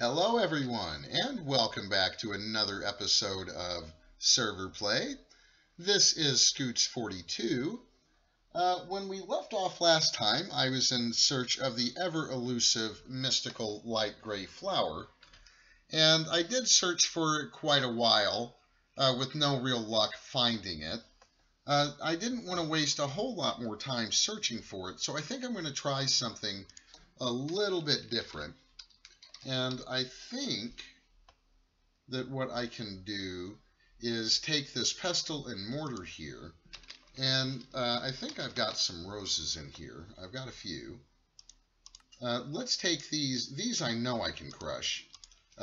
Hello everyone, and welcome back to another episode of Server Play. This is Scoots42. When we left off last time, I was in search of the ever-elusive mystical light gray flower, and I did search for it quite a while, with no real luck finding it. I didn't want to waste a whole lot more time searching for it, so I think I'm going to try something a little bit different. And I think that what I can do is take this pestle and mortar here, and I think I've got some roses in here. I've got a few. Let's take these. These I know I can crush.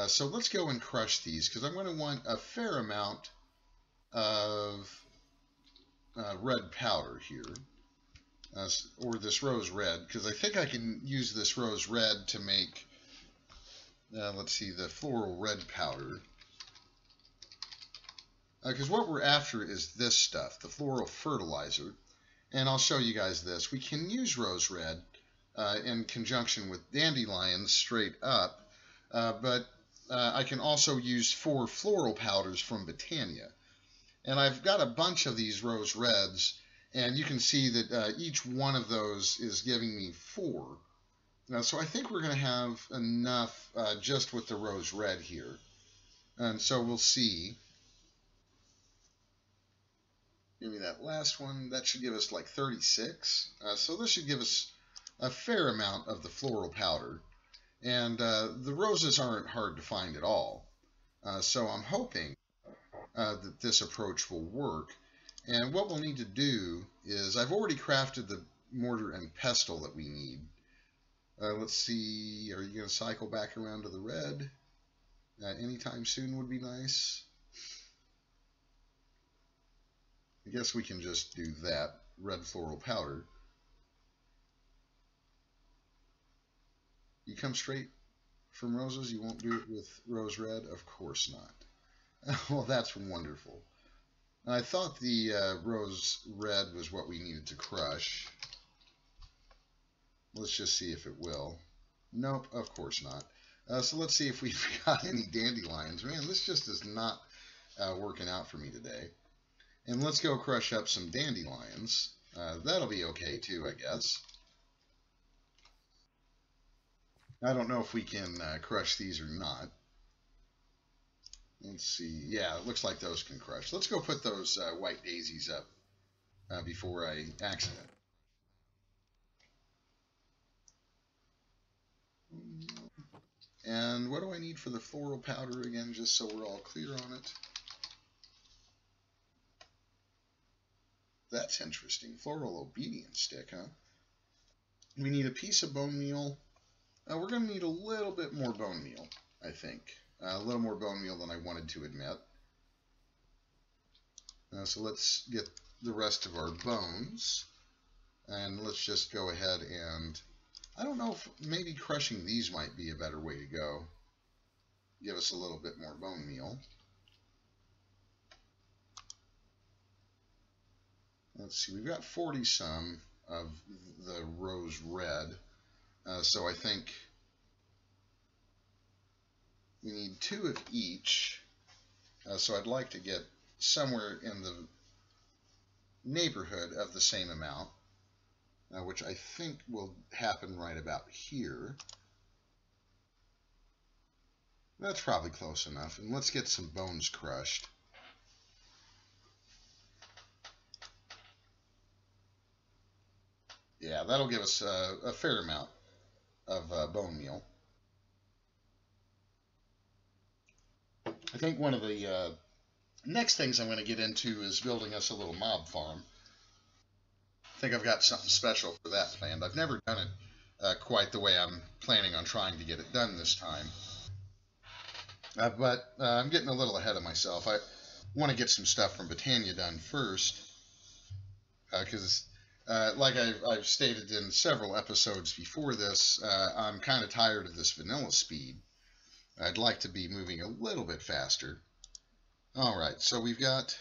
So let's go and crush these, because I'm going to want a fair amount of red powder here. Or this rose red, because I think I can use this rose red to make let's see, the floral red powder. Because what we're after is this stuff, the floral fertilizer. And I'll show you guys this. We can use rose red in conjunction with dandelions straight up. But I can also use 4 floral powders from Botania. And I've got a bunch of these rose reds. And you can see that each one of those is giving me 4. So I think we're going to have enough just with the rose red here. And so we'll see. Give me that last one. That should give us like 36. So this should give us a fair amount of the floral powder. And the roses aren't hard to find at all. So I'm hoping that this approach will work. And what we'll need to do is, I've already crafted the mortar and pestle that we need. Let's see, are you going to cycle back around to the red? Anytime soon would be nice. I guess we can just do that, red floral powder. You come straight from roses? You won't do it with rose red? Of course not. Well, that's wonderful. I thought the rose red was what we needed to crush. Let's just see if it will. Nope, of course not. So let's see if we've got any dandelions. Man, this just is not working out for me today. And let's go crush up some dandelions. That'll be okay too, I guess. I don't know if we can crush these or not. Let's see. Yeah, it looks like those can crush. Let's go put those white daisies up before I accident. And what do I need for the floral powder again, just so we're all clear on it? That's interesting. Floral obedience stick, huh? We need a piece of bone meal. We're going to need a little bit more bone meal, I think. A little more bone meal than I wanted to admit. So let's get the rest of our bones. And let's just go ahead and... I don't know if maybe crushing these might be a better way to go. Give us a little bit more bone meal. Let's see, we've got 40 some of the rose red. So I think we need 2 of each. So I'd like to get somewhere in the neighborhood of the same amount. Which I think will happen right about here. That's probably close enough. And let's get some bones crushed. Yeah, that'll give us a fair amount of bone meal. I think one of the next things I'm going to get into is building us a little mob farm. I think I've got something special for that planned. I've never done it quite the way I'm planning on trying to get it done this time. But I'm getting a little ahead of myself. I want to get some stuff from Botania done first. Because, like I've stated in several episodes before this, I'm kind of tired of this vanilla speed. I'd like to be moving a little bit faster. Alright, so we've got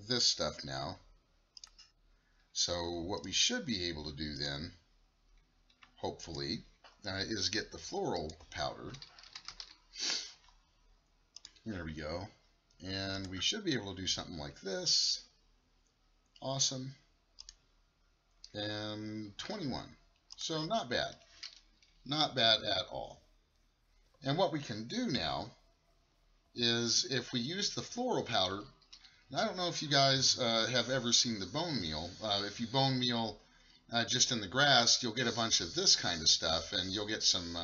this stuff now. So what we should be able to do then, hopefully, is get the floral powder. There we go. And we should be able to do something like this. Awesome. And 21. So not bad. Not bad at all. And what we can do now is if we use the floral powder, and I don't know if you guys have ever seen the bone meal. If you bone meal just in the grass, you'll get a bunch of this kind of stuff, and you'll get some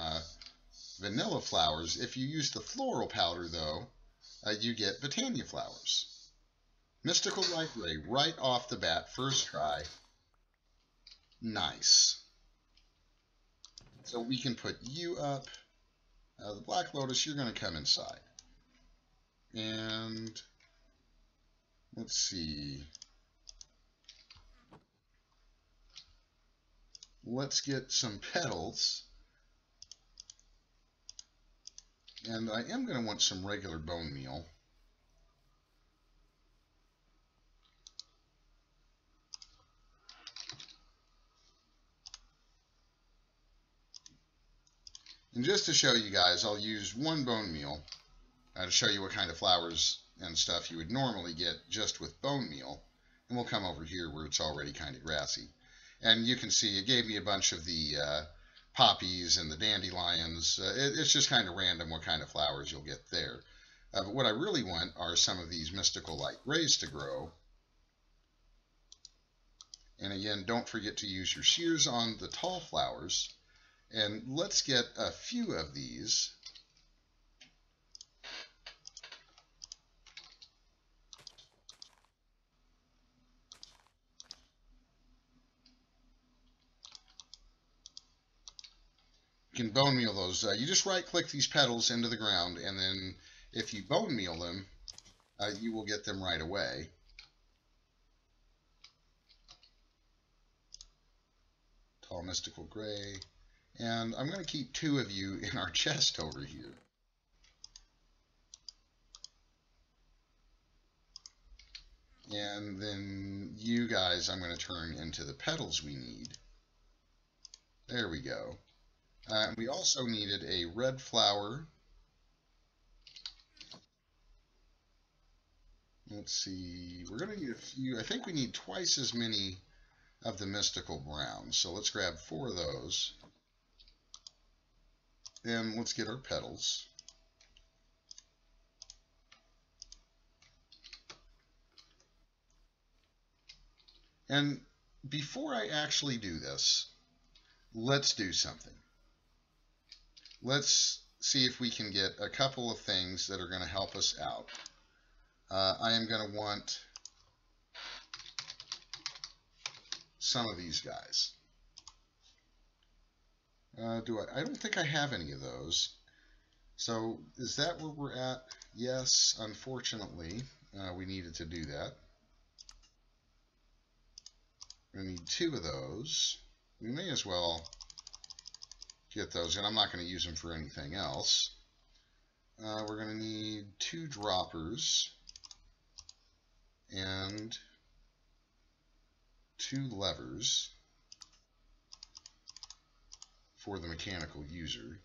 vanilla flowers. If you use the floral powder, though, you get Botania flowers. Mystical Light Ray, right off the bat, first try. Nice. So we can put you up. The Black Lotus, you're going to come inside. And let's see. Let's get some petals. And I am going to want some regular bone meal. And just to show you guys, I'll use one bone meal to show you what kind of flowers and stuff you would normally get just with bone meal. And we'll come over here where it's already kind of grassy. And you can see it gave me a bunch of the poppies and the dandelions. It's just kind of random what kind of flowers you'll get there. But what I really want are some of these Mystical Light Rays to grow. And again, don't forget to use your shears on the tall flowers. And let's get a few of these. You can bone meal those. You just right click these petals into the ground, and then if you bone meal them, you will get them right away. Tall Mystical Gray. And I'm going to keep 2 of you in our chest over here. And then you guys I'm going to turn into the petals we need. There we go. We also needed a red flower. Let's see. We're going to need a few. I think we need twice as many of the Mystical Browns. So let's grab 4 of those. And let's get our petals. And before I actually do this, let's do something. Let's see if we can get a couple of things that are going to help us out. I am going to want some of these guys. I don't think I have any of those. So is that where we're at? Yes, unfortunately, we needed to do that. We need 2 of those. We may as well get those in. I'm not going to use them for anything else. We're going to need 2 droppers and 2 levers for the mechanical user.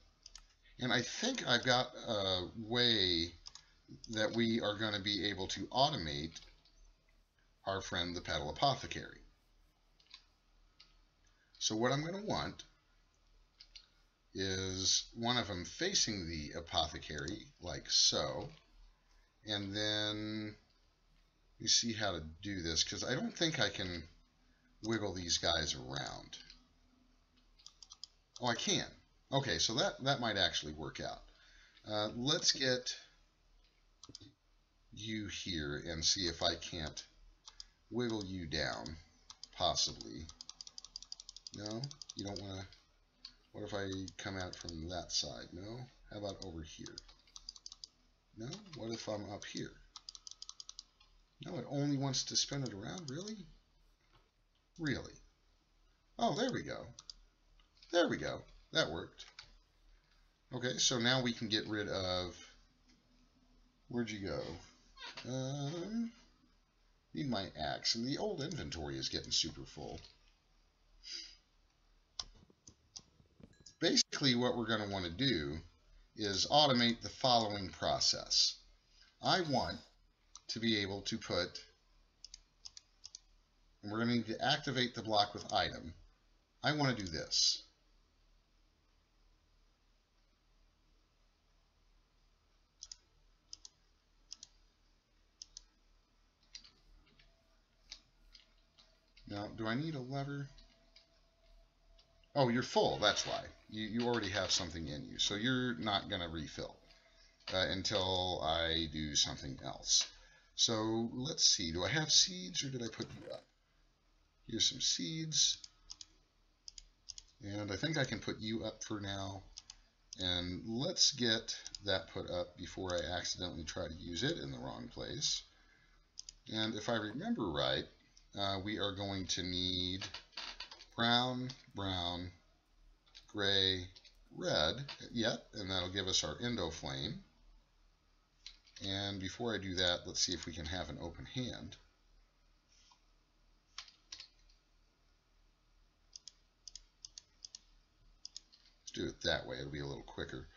And I think I've got a way that we are going to be able to automate our friend the Petal Apothecary. So what I'm going to want is one of them facing the apothecary, like so. And then you see how to do this, because I don't think I can wiggle these guys around. Oh, I can. Okay, so that might actually work out. Let's get you here and see if I can't wiggle you down, possibly. No? You don't want to... What if I come at it from that side? No? How about over here? No? What if I'm up here? No, it only wants to spin it around? Really? Really? Oh, there we go. There we go. That worked. Okay, so now we can get rid of... Where'd you go? Need my axe. And the old inventory is getting super full. Basically, what we're going to want to do is automate the following process. I want to be able to put, and we're going to need to activate the block with item. I want to do this. Now, do I need a lever? Oh, you're full, that's why. You already have something in you, so you're not going to refill until I do something else. So let's see, do I have seeds or did I put you up? Here's some seeds. And I think I can put you up for now. And let's get that put up before I accidentally try to use it in the wrong place. And if I remember right, we are going to need brown, brown, gray, red. Yep, and that'll give us our endo flame. And before I do that, let's see if we can have an open hand. Let's do it that way, it'll be a little quicker.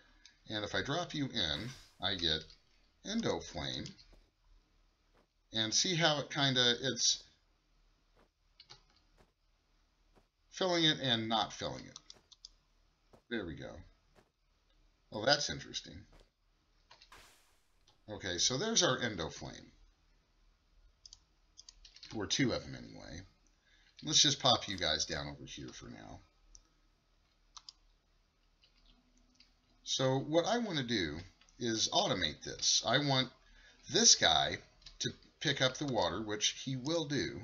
And if I drop you in, I get endo flame. And see how it it's filling it and not filling it. There we go. Oh, that's interesting. Okay, so there's our endo flame. Or two of them anyway. Let's just pop you guys down over here for now. So what I want to do is automate this. I want this guy to pick up the water, which he will do.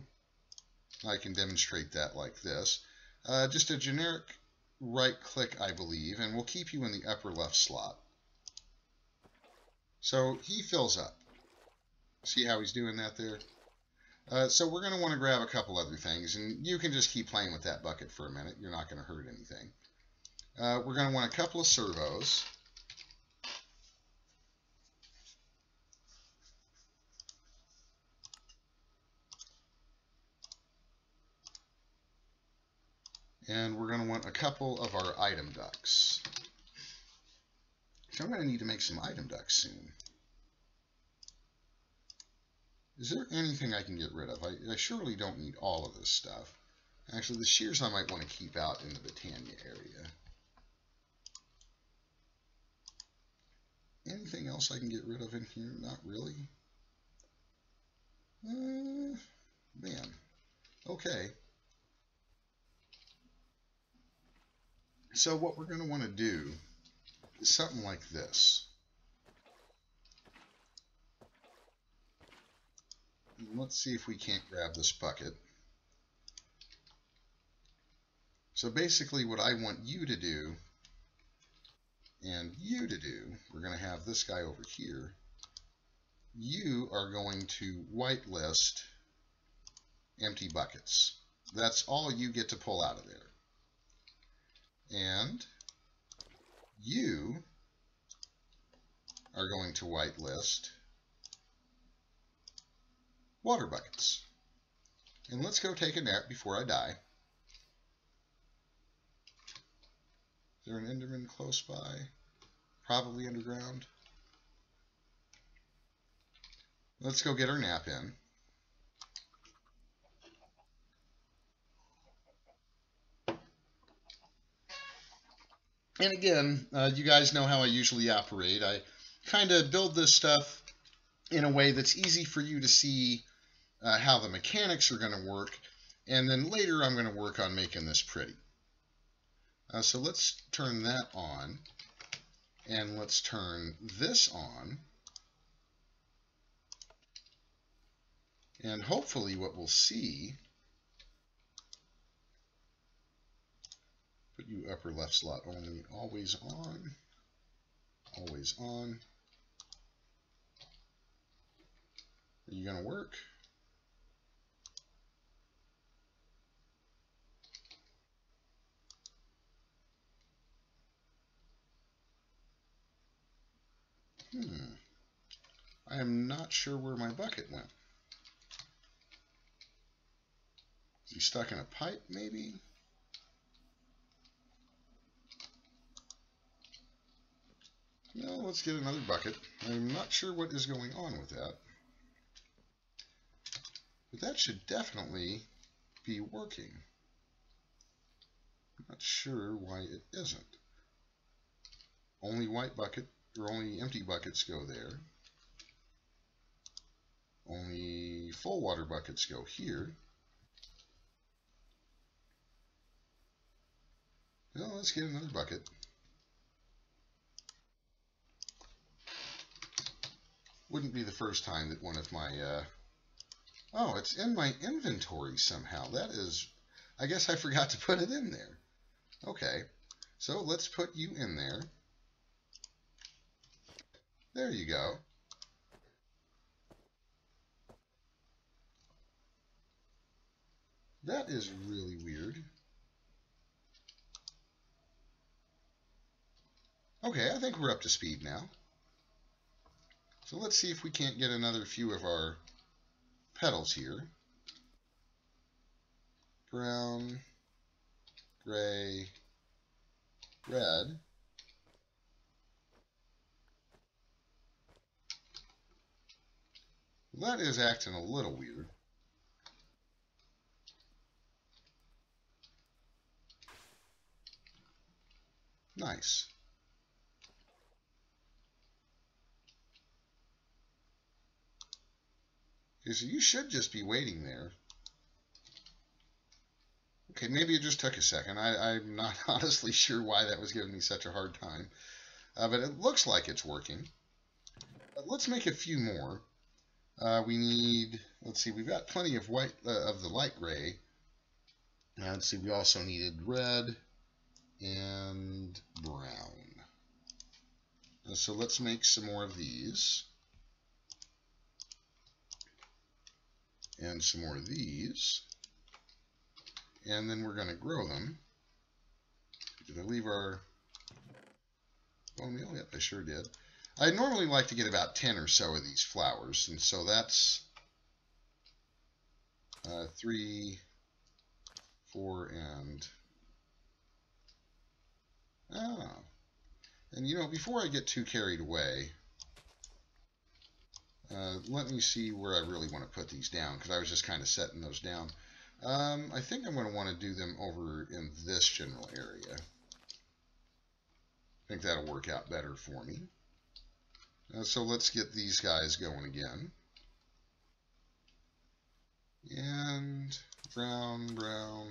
I can demonstrate that like this. Just a generic right click, I believe, and we'll keep you in the upper left slot. So he fills up. See how he's doing that there? So we're going to want to grab a couple other things, and you can just keep playing with that bucket for a minute. You're not going to hurt anything. We're going to want a couple of servos. And we're going to want a couple of our item ducks. So I'm going to need to make some item ducks soon. Is there anything I can get rid of? I surely don't need all of this stuff. Actually, the shears I might want to keep out in the Botania area. Anything else I can get rid of in here? Not really. Man. Okay. So what we're going to want to do is something like this. Let's see if we can't grab this bucket. So basically what I want you to do and you to do, we're going to have this guy over here. You are going to whitelist empty buckets. That's all you get to pull out of there. And you are going to whitelist water buckets. And let's go take a nap before I die. Is there an Enderman close by? Probably underground. Let's go get our nap in. And again, you guys know how I usually operate. I kind of build this stuff in a way that's easy for you to see how the mechanics are going to work. And then later I'm going to work on making this pretty. So let's turn that on. And let's turn this on. And hopefully what we'll see, put you upper left slot only, always on, always on. Are you going to work? I am not sure where my bucket went. Is he stuck in a pipe, maybe? Well, let's get another bucket. I'm not sure what is going on with that. But that should definitely be working. I'm not sure why it isn't. Only white bucket, or only empty buckets go there. Only full water buckets go here. Well, let's get another bucket. Wouldn't be the first time that one of my... Oh, it's in my inventory somehow. That is... I guess I forgot to put it in there. Okay, so let's put you in there. There you go. That is really weird. Okay, I think we're up to speed now. So let's see if we can't get another few of our petals here. Brown, gray, red. That is acting a little weird. Nice. Okay, so you should just be waiting there. Okay, maybe it just took a second. I'm not honestly sure why that was giving me such a hard time. But it looks like it's working. Let's make a few more. We need, let's see, we've got plenty of white, of the light gray. Let's see, we also needed red and brown. So let's make some more of these. And some more of these. And then we're going to grow them. Did I leave our bone meal? Yep, I sure did. I normally like to get about 10 or so of these flowers, and so that's 3, 4, and... And you know, before I get too carried away, let me see where I really want to put these down, because I was just kind of setting those down. I think I'm going to want to do them over in this general area. I think that'll work out better for me. So let's get these guys going again. And brown, brown.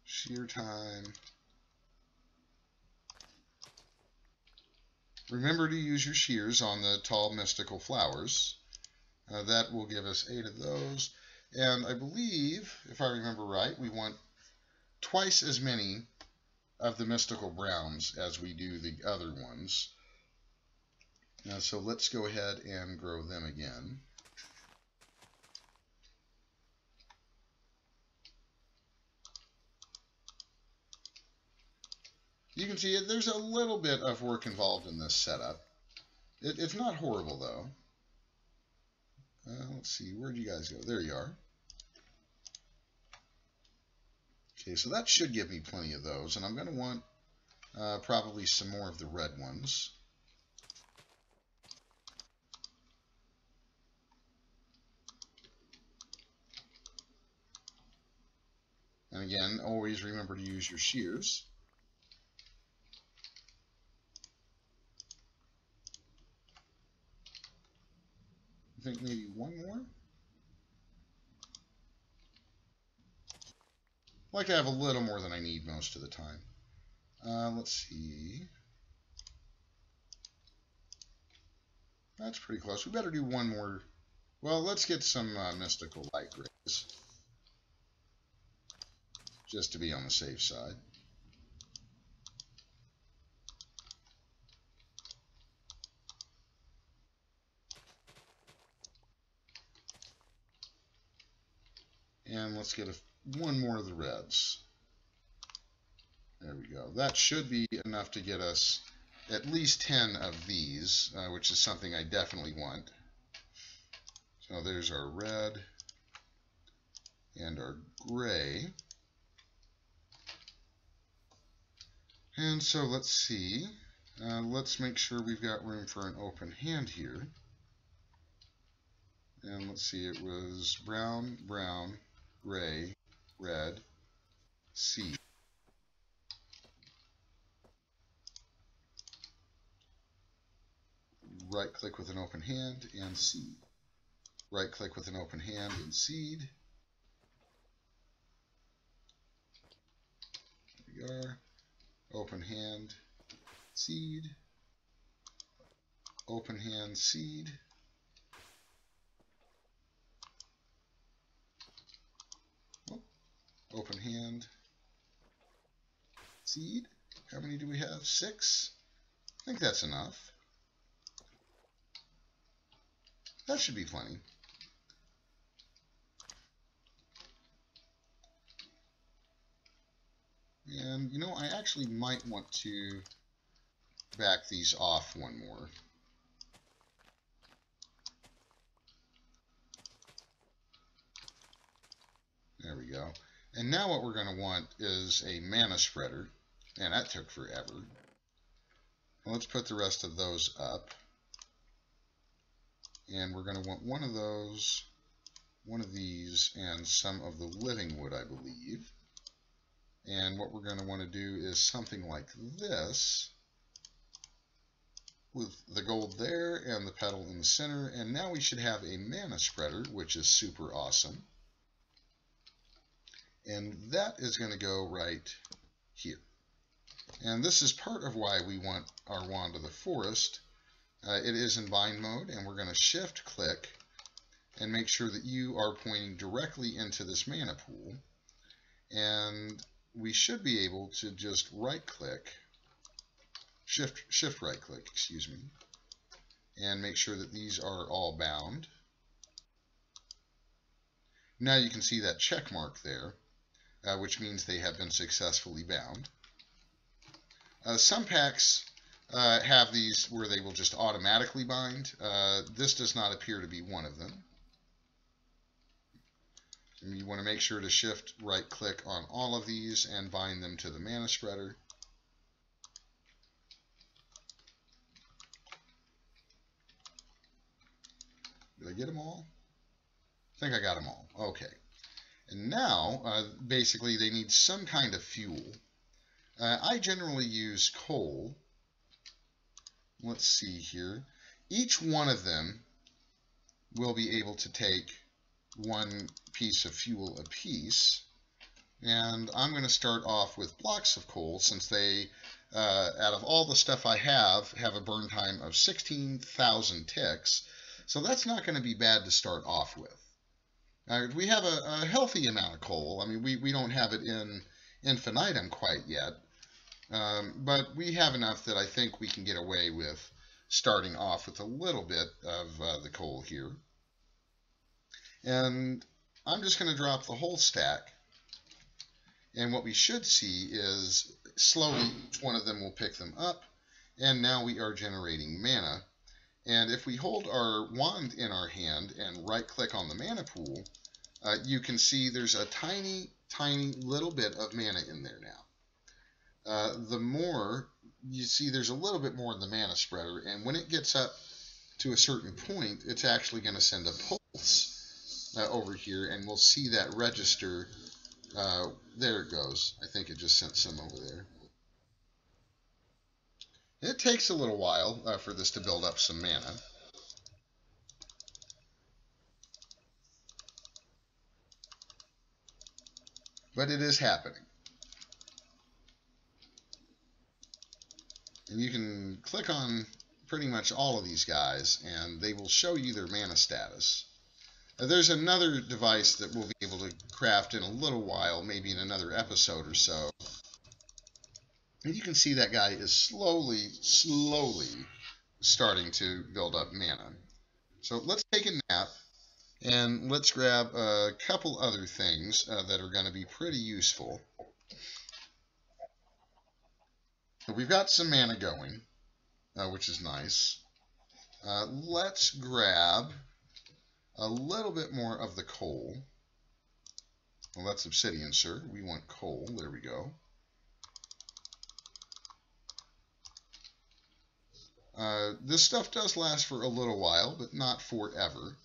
Shear time. Remember to use your shears on the tall mystical flowers. That will give us 8 of those. And I believe, if I remember right, we want twice as many of the mystical browns as we do the other ones. So let's go ahead and grow them again. You can see there's a little bit of work involved in this setup. It's not horrible, though. Let's see, where'd you guys go? There you are. Okay, so that should give me plenty of those, and I'm going to want probably some more of the red ones. And again, always remember to use your shears. I think maybe one more. Like I have a little more than I need most of the time. Let's see. That's pretty close. We better do one more. Well, let's get some mystical light grays, just to be on the safe side. And let's get one more of the reds. There we go. That should be enough to get us at least 10 of these, which is something I definitely want. So there's our red and our gray. And so let's see. Let's make sure we've got room for an open hand here. And let's see, it was brown, brown, gray, red, seed. Right click with an open hand and seed. Right click with an open hand and seed. There we are. Open hand, seed. Open hand, seed. Open hand, seed. How many do we have? 6? I think that's enough. That should be plenty. And, you know, I actually might want to back these off one more. There we go. And now what we're going to want is a mana spreader. And that took forever. Let's put the rest of those up. And we're going to want one of those, one of these, and some of the living wood, I believe. And what we're going to want to do is something like this, with the gold there and the petal in the center. And now we should have a mana spreader, which is super awesome. And that is going to go right here. And this is part of why we want our Wand of the Forest. It is in bind mode, and we're going to shift click and make sure that you are pointing directly into this mana pool. And we should be able to just right click, shift right click, excuse me, and make sure that these are all bound. Now you can see that check mark there, which means they have been successfully bound. Some packs have these where they will just automatically bind. This does not appear to be one of them. And you want to make sure to shift right click on all of these and bind them to the mana spreader. Did I get them all? I think I got them all. Okay. And now, basically, they need some kind of fuel. I generally use coal. Let's see here. Each one of them will be able to take one piece of fuel apiece. And I'm going to start off with blocks of coal, since they, out of all the stuff I have a burn time of 16,000 ticks. So that's not going to be bad to start off with. We have a healthy amount of coal. I mean, we don't have it in infinitum quite yet. But we have enough that I think we can get away with starting off with a little bit of the coal here. And I'm just going to drop the whole stack. And what we should see is slowly each one of them will pick them up. And now we are generating mana. And if we hold our wand in our hand and right click on the mana pool, you can see there's a tiny, tiny little bit of mana in there now. The more you see, there's a little bit more in the mana spreader, and when it gets up to a certain point, it's actually going to send a pulse over here, and we'll see that register. There it goes. I think it just sent some over there. It takes a little while for this to build up some mana. But it is happening. And you can click on pretty much all of these guys, and they will show you their mana status. There's another device that we'll be able to craft in a little while, maybe in another episode or so. And you can see that guy is slowly starting to build up mana. So let's take a nap, and let's grab a couple other things that are going to be pretty useful. We've got some mana going, which is nice. Let's grab a little bit more of the coal. Well, that's obsidian, sir. We want coal. There we go. This stuff does last for a little while, but not forever.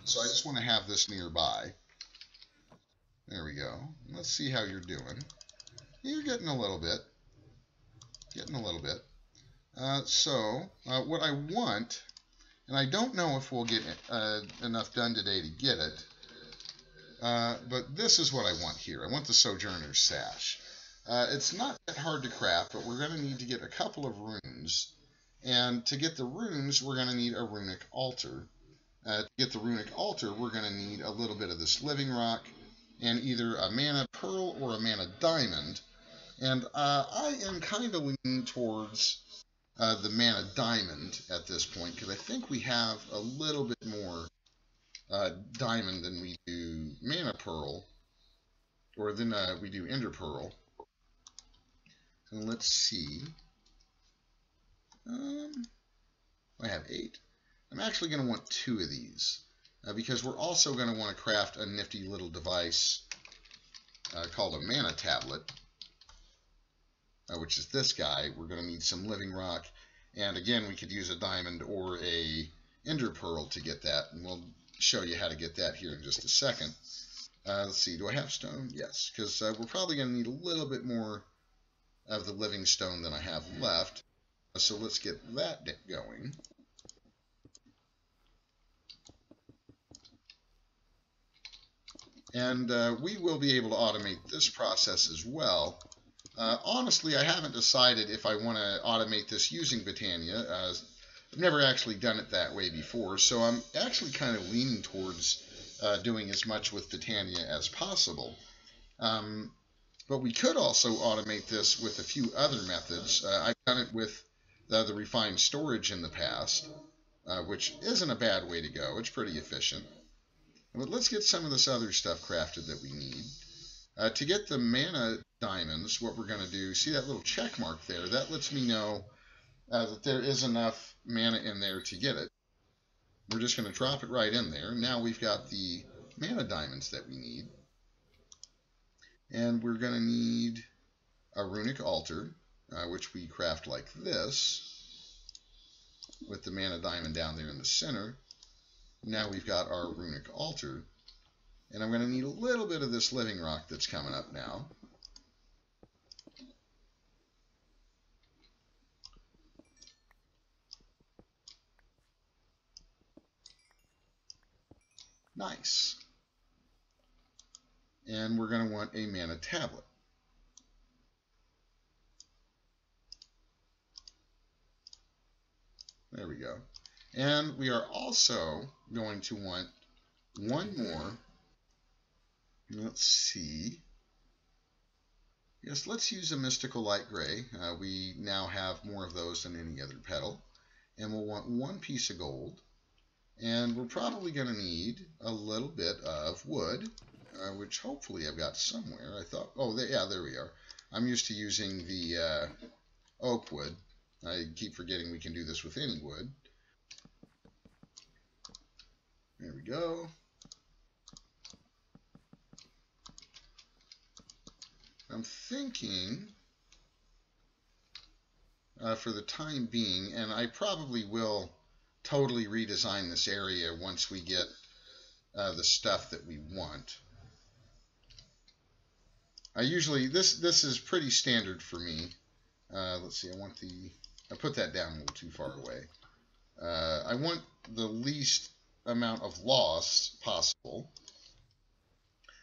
So I just want to have this nearby. There we go. Let's see how you're doing. You're getting a little bit. Getting a little bit. What I want, and I don't know if we'll get enough done today to get it, but this is what I want here. I want the Sojourner's Sash. It's not that hard to craft, but we're going to need to get a couple of runes. And to get the runes, we're going to need a runic altar. To get the runic altar, we're going to need a little bit of this living rock and either a mana pearl or a mana diamond. And I am kind of leaning towards the mana diamond at this point, because I think we have a little bit more diamond than we do mana pearl, or than we do ender pearl. And let's see. I have 8. I'm actually going to want 2 of these, because we're also going to want to craft a nifty little device called a mana tablet, which is this guy. We're going to need some living rock, and again, we could use a diamond or a ender pearl to get that, and we'll show you how to get that here in just a second. Let's see, do I have stone? Yes, because we're probably going to need a little bit more of the living stone than I have left. So let's get that going. And we will be able to automate this process as well. Honestly, I haven't decided if I want to automate this using Botania. I've never actually done it that way before, so I'm actually kind of leaning towards doing as much with Botania as possible. But we could also automate this with a few other methods. I've done it with the refined storage in the past, which isn't a bad way to go. It's pretty efficient. But let's get some of this other stuff crafted that we need. To get the mana diamonds, what we're going to do, see that little check mark there? That lets me know that there is enough mana in there to get it. We're just going to drop it right in there. Now we've got the mana diamonds that we need. And we're going to need a runic altar, which we craft like this, with the mana diamond down there in the center. Now we've got our runic altar, and I'm going to need a little bit of this living rock that's coming up now. Nice. And we're going to want a mana tablet. There we go. And we are also going to want one more. Let's see. Yes, let's use a mystical light gray. We now have more of those than any other petal. And we'll want one piece of gold. And we're probably going to need a little bit of wood, which hopefully I've got somewhere. I thought, oh, yeah, there we are. I'm used to using the oak wood. I keep forgetting we can do this with any wood. There we go. I'm thinking, for the time being, and I probably will totally redesign this area once we get the stuff that we want. I usually, this is pretty standard for me. Let's see, I put that down a little too far away. I want the least amount of loss possible.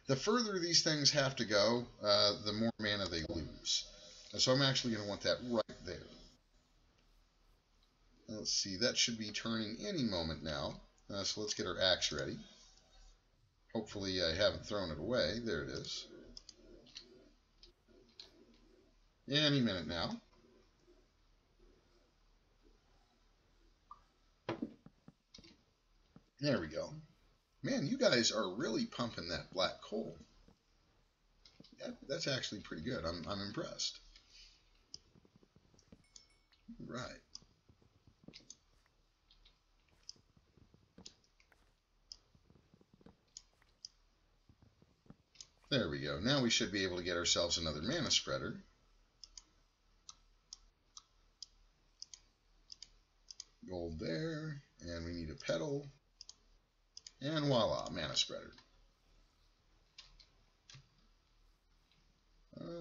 The further these things have to go, the more mana they lose. So I'm actually going to want that right there. Let's see, that should be turning any moment now. So let's get our axe ready. Hopefully I haven't thrown it away. There it is. Any minute now. There we go. Man, you guys are really pumping that black coal. That's actually pretty good. I'm impressed. Right. There we go. Now we should be able to get ourselves another mana spreader. gold there, and we need a petal, and voila, mana spreader.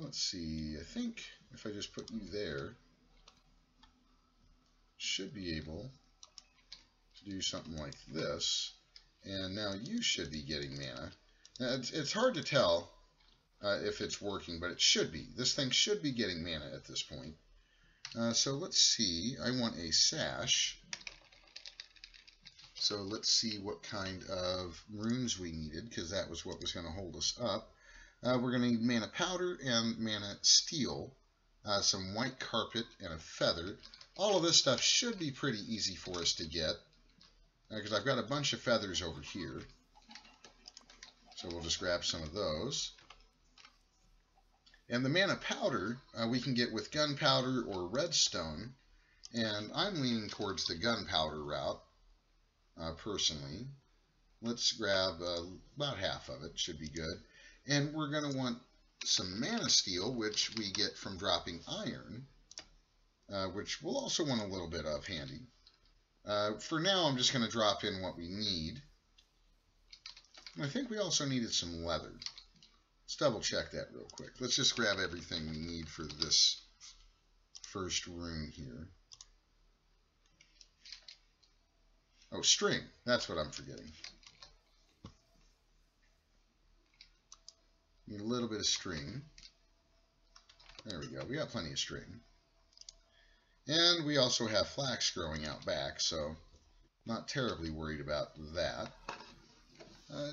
Let's see, I think if I just put you there, should be able to do something like this, and now you should be getting mana. Now, it's hard to tell if it's working, but it should be. This thing should be getting mana at this point. So let's see, I want a sash. So let's see what kind of runes we needed, because that was what was going to hold us up. We're going to need mana powder and mana steel, some white carpet and a feather. All of this stuff should be pretty easy for us to get, because I've got a bunch of feathers over here. So we'll just grab some of those. And the mana powder we can get with gunpowder or redstone, and I'm leaning towards the gunpowder route, personally. Let's grab about half of it, should be good. And we're going to want some mana steel, which we get from dropping iron, which we'll also want a little bit of handy. For now, I'm just going to drop in what we need. And I think we also needed some leather. Let's double check that real quick. Let's just grab everything we need for this first rune here. Oh, string. That's what I'm forgetting. Need a little bit of string. There we go. We got plenty of string. And we also have flax growing out back, so not terribly worried about that.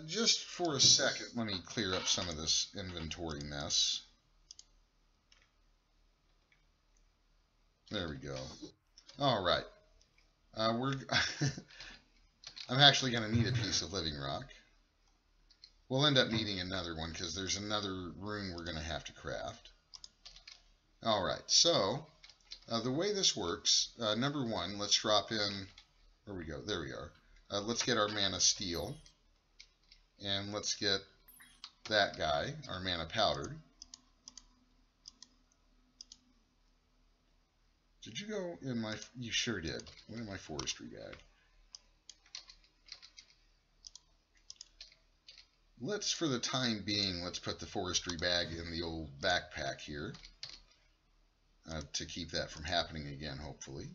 Just for a second, let me clear up some of this inventory mess. There we go. All right. I'm actually going to need a piece of living rock. We'll end up needing another one because there's another rune we're going to have to craft. All right, so the way this works, number one, let's drop in, where we go, there we are. Let's get our mana steel, and let's get that guy, our mana powder. Did you go in my, you sure did. Went in my forestry bag. Let's, for the time being, let's put the forestry bag in the old backpack here to keep that from happening again, hopefully.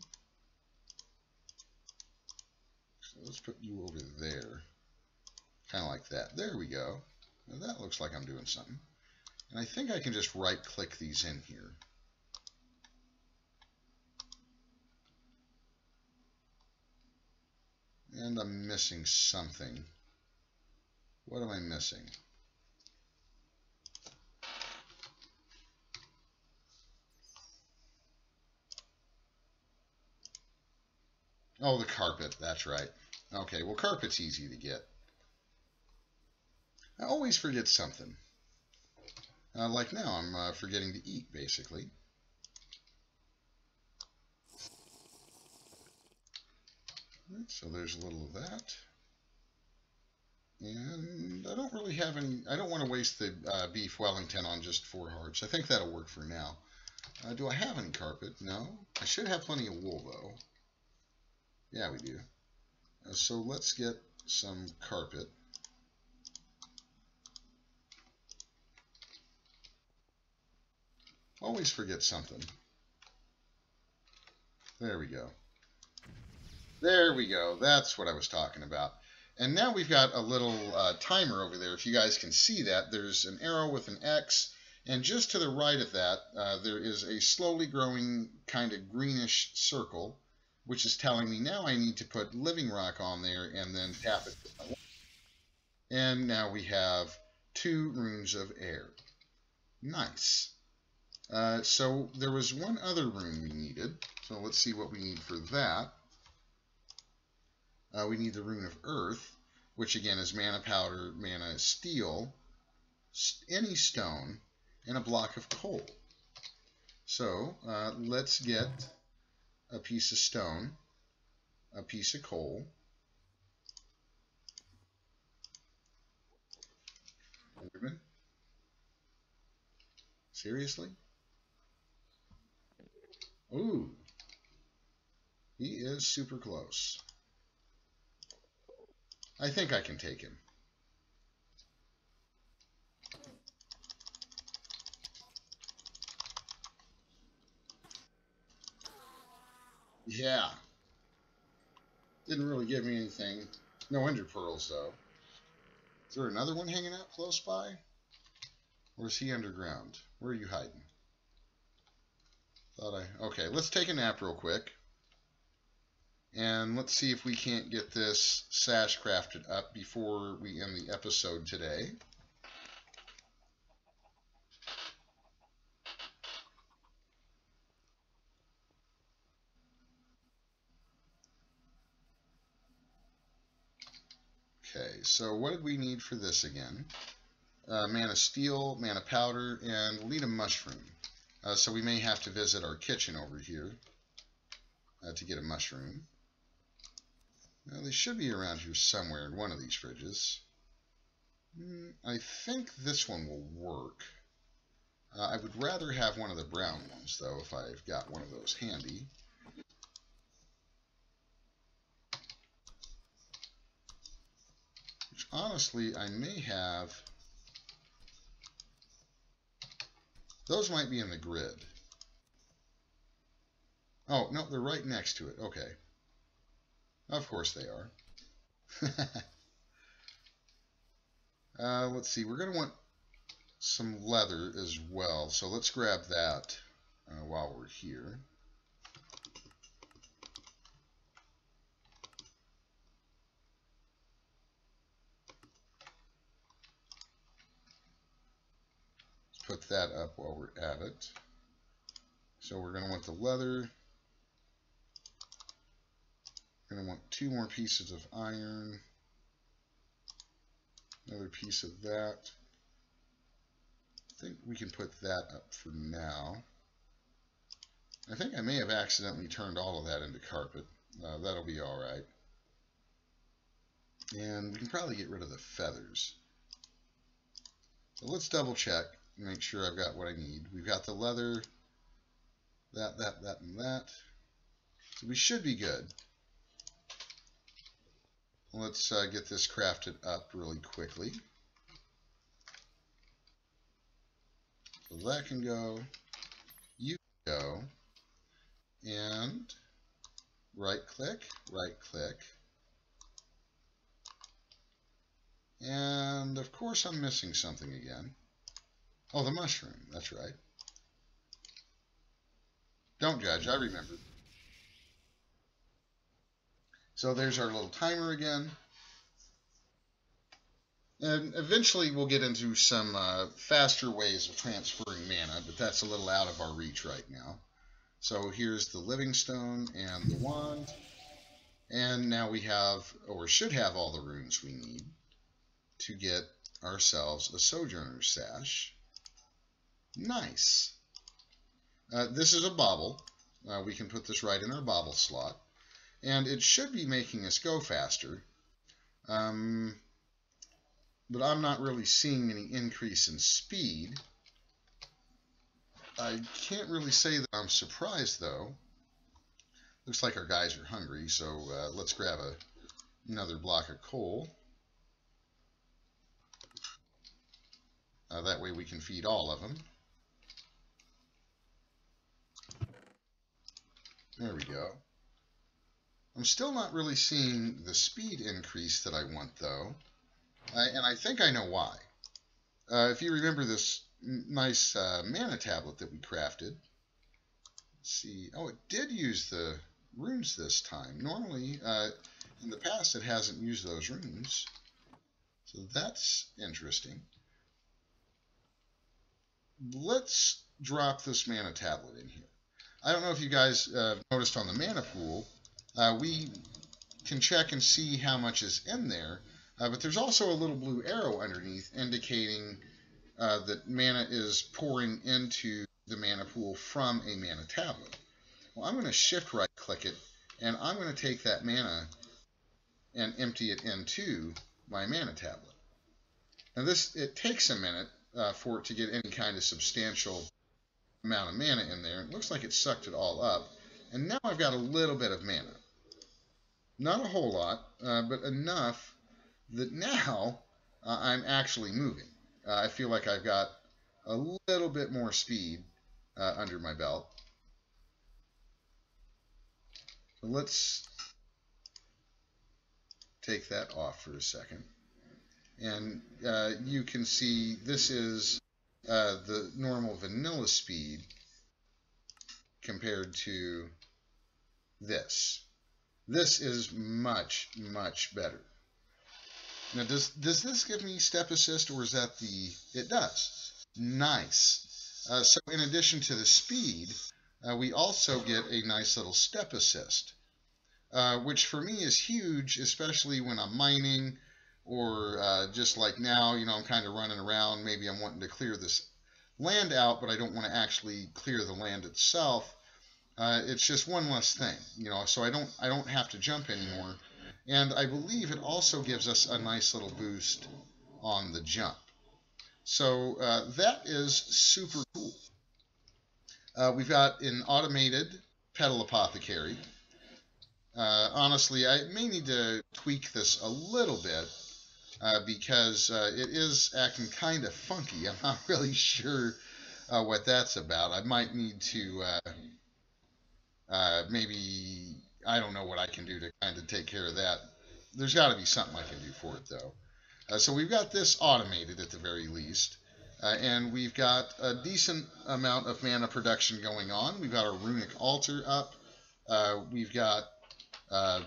So let's put you over there, kind of like that. There we go. Now that looks like I'm doing something. And I think I can just right-click these in here. And I'm missing something. What am I missing? Oh, the carpet. That's right. Okay, well, carpet's easy to get. I always forget something. Like now, I'm forgetting to eat, basically. So there's a little of that. And I don't really have any, I don't want to waste the beef Wellington on just 4 hearts. I think that'll work for now. Do I have any carpet? No. I should have plenty of wool, though. Yeah, we do. So let's get some carpet. Always forget something. There we go. There we go. That's what I was talking about. And now we've got a little timer over there. If you guys can see that, there's an arrow with an X. And just to the right of that, there is a slowly growing kind of greenish circle, which is telling me now I need to put living rock on there and then tap it. And now we have 2 runes of air. Nice. So there was one other rune we needed. So let's see what we need for that. We need the rune of earth, which again is mana powder, mana steel, any stone, and a block of coal. So let's get a piece of stone, a piece of coal, seriously? Ooh. He is super close. I think I can take him. Yeah. Didn't really give me anything. No ender pearls, though. Is there another one hanging out close by? Or is he underground? Where are you hiding? Okay, let's take a nap real quick. And let's see if we can't get this sash crafted up before we end the episode today. Okay, so what did we need for this again? Mana steel, mana powder, and we'll need a mushroom. So we may have to visit our kitchen over here to get a mushroom. Now, they should be around here somewhere in one of these fridges. I think this one will work. I would rather have one of the brown ones, though, if I've got one of those handy. Which, honestly, I may have... Those might be in the grid. Oh, no, they're right next to it. Okay. Of course they are. Let's see. We're going to want some leather as well. So let's grab that while we're here. Put that up while we're at it. So we're going to want the leather. We're going to want 2 more pieces of iron. Another piece of that. I think we can put that up for now. I think I may have accidentally turned all of that into carpet. That'll be alright. And we can probably get rid of the feathers. So let's double check. Make sure I've got what I need. We've got the leather, that, and that. So we should be good. Let's get this crafted up really quickly. So that can go, you can go, and right click, and of course I'm missing something again. Oh, the mushroom, that's right. Don't judge, I remember. So there's our little timer again. And eventually we'll get into some faster ways of transferring mana, but that's a little out of our reach right now. So here's the living stone and the wand. And now we have, or should have, all the runes we need to get ourselves a Sojourner's Sash. Nice. This is a bauble. We can put this right in our bauble slot. And it should be making us go faster. But I'm not really seeing any increase in speed. I can't really say that I'm surprised, though. Looks like our guys are hungry, so let's grab another block of coal. That way we can feed all of them. There we go. I'm still not really seeing the speed increase that I want, though. And I think I know why. If you remember this nice mana tablet that we crafted. Let's see. Oh, it did use the runes this time. Normally, in the past, it hasn't used those runes. So that's interesting. Let's drop this mana tablet in here. I don't know if you guys noticed on the mana pool, we can check and see how much is in there, but there's also a little blue arrow underneath indicating that mana is pouring into the mana pool from a mana tablet. Well, I'm going to shift right click it, and I'm going to take that mana and empty it into my mana tablet. Now it takes a minute for it to get any kind of substantial amount of mana in there. It looks like it sucked it all up, And now I've got a little bit of mana. Not a whole lot, but enough that now I'm actually moving. I feel like I've got a little bit more speed under my belt. Let's take that off for a second. And you can see this is the normal vanilla speed compared to this. This is much, much better. Now, does this give me step assist, or is that the... It does. Nice. So in addition to the speed, we also get a nice little step assist, which for me is huge, especially when I'm mining, or just like now, you know, I'm kind of running around. Maybe I'm wanting to clear this land out, but I don't want to actually clear the land itself. It's just one less thing, you know, so I don't have to jump anymore. And I believe it also gives us a nice little boost on the jump. So that is super cool. We've got an automated Petal Apothecary. Honestly, I may need to tweak this a little bit because it is acting kind of funky. I'm not really sure what that's about. I might need to maybe, I don't know what I can do to kind of take care of that. There's got to be something I can do for it, though. So we've got this automated at the very least. And we've got a decent amount of mana production going on. We've got our Runic Altar up. We've got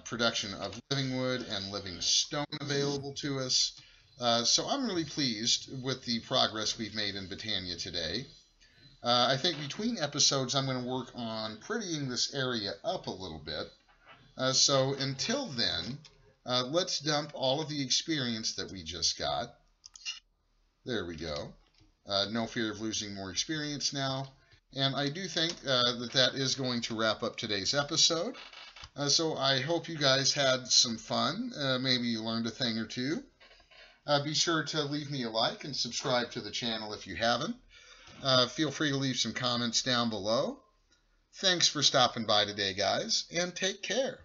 production of living wood and living stone available to us. So I'm really pleased with the progress we've made in Botania today. I think between episodes I'm going to work on prettying this area up a little bit. So until then, let's dump all of the experience that we just got. There we go. No fear of losing more experience now. And I do think that is going to wrap up today's episode. So I hope you guys had some fun. Maybe you learned a thing or two. Be sure to leave me a like and subscribe to the channel if you haven't. Feel free to leave some comments down below. Thanks for stopping by today, guys, and take care.